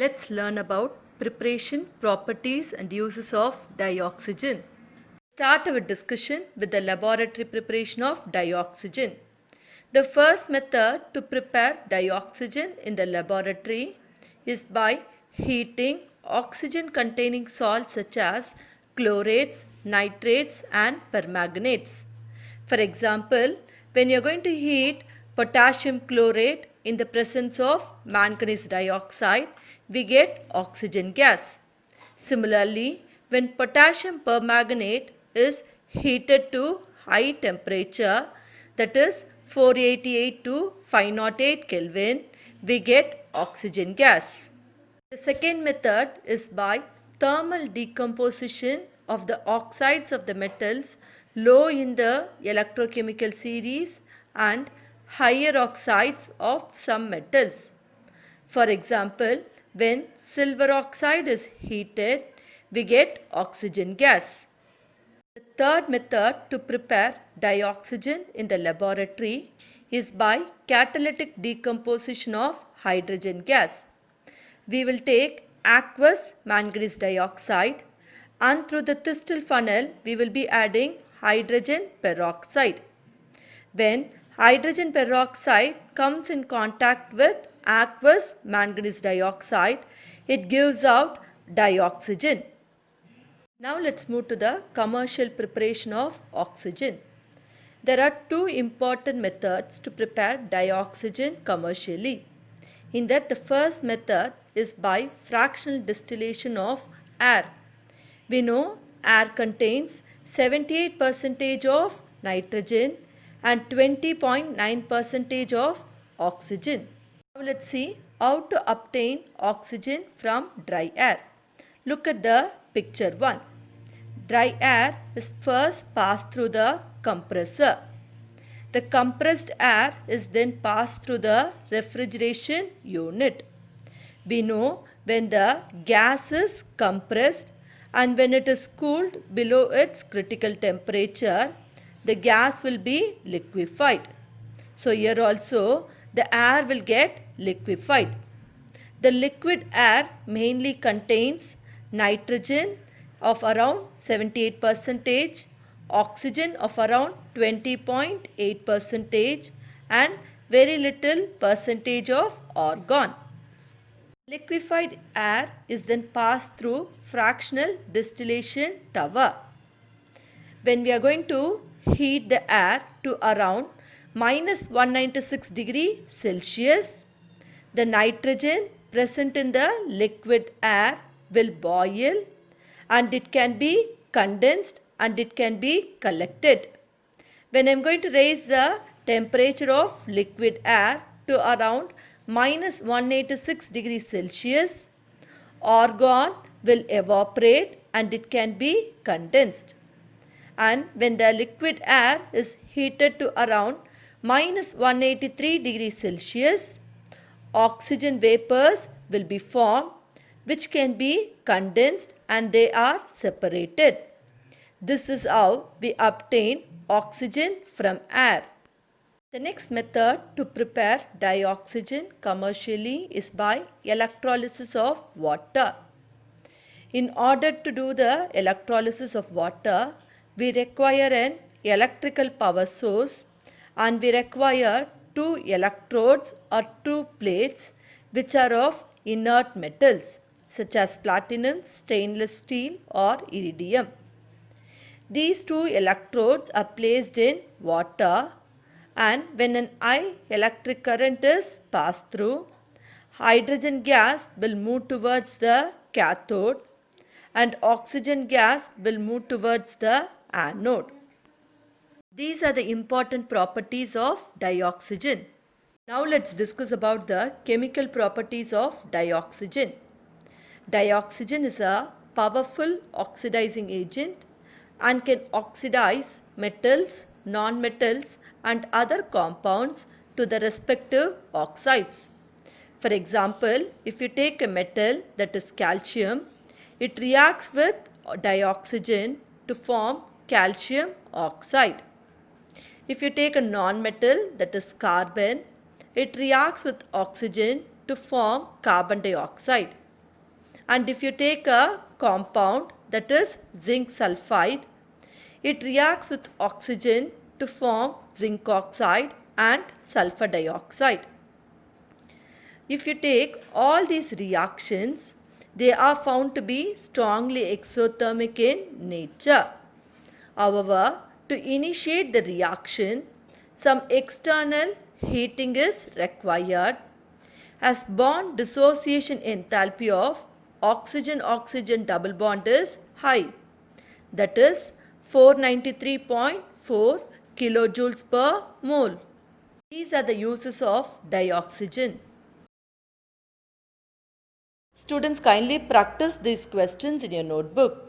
Let's learn about preparation, properties and uses of dioxygen. Start our discussion with the laboratory preparation of dioxygen. The first method to prepare dioxygen in the laboratory is by heating oxygen containing salts such as chlorates, nitrates and permanganates. For example, when you are going to heat potassium chlorate in the presence of manganese dioxide, we get oxygen gas. Similarly, when potassium permanganate is heated to high temperature, that is 488 to 508 Kelvin, we get oxygen gas. The second method is by thermal decomposition of the oxides of the metals low in the electrochemical series and higher oxides of some metals. For example, when silver oxide is heated, we get oxygen gas. The third method to prepare dioxygen in the laboratory is by catalytic decomposition of hydrogen gas. We will take aqueous manganese dioxide and through the Thystel funnel we will be adding hydrogen peroxide. When hydrogen peroxide comes in contact with aqueous manganese dioxide, it gives out dioxygen. Now let's move to the commercial preparation of oxygen. There are two important methods to prepare dioxygen commercially. In that the first method is by fractional distillation of air. We know air contains 78% of nitrogen and 20.9% of oxygen. Now let's see how to obtain oxygen from dry air. Look at the picture 1. Dry air is first passed through the compressor. The compressed air is then passed through the refrigeration unit. We know when the gas is compressed and when it is cooled below its critical temperature, the gas will be liquefied. So here also the air will get liquefied. The liquid air mainly contains nitrogen of around 78%, oxygen of around 20.8% and very little percentage of argon. Liquefied air is then passed through fractional distillation tower. When we are going to heat the air to around minus 196 degree Celsius, the nitrogen present in the liquid air will boil and it can be condensed and it can be collected. When I am going to raise the temperature of liquid air to around minus 186 degrees Celsius, argon will evaporate and it can be condensed. And when the liquid air is heated to around minus 183 degrees Celsius, oxygen vapors will be formed which can be condensed and they are separated. This is how we obtain oxygen from air. The next method to prepare dioxygen commercially is by electrolysis of water. In order to do the electrolysis of water, we require an electrical power source and we require two electrodes or two plates which are of inert metals such as platinum, stainless steel or iridium. These two electrodes are placed in water and when an high electric current is passed through, hydrogen gas will move towards the cathode and oxygen gas will move towards the anode. These are the important properties of dioxygen. Now let's discuss about the chemical properties of dioxygen. Dioxygen is a powerful oxidizing agent and can oxidize metals, non-metals and other compounds to the respective oxides. For example, if you take a metal that is calcium, it reacts with dioxygen to form calcium oxide. If you take a non-metal that is carbon, it reacts with oxygen to form carbon dioxide. And if you take a compound, that is zinc sulfide, it reacts with oxygen to form zinc oxide and sulfur dioxide. If you take all these reactions, they are found to be strongly exothermic in nature. However, to initiate the reaction, some external heating is required, as bond dissociation enthalpy of oxygen-oxygen double bond is high, that is 493.4 kilojoules per mole. These are the uses of dioxygen. Students, kindly practice these questions in your notebook.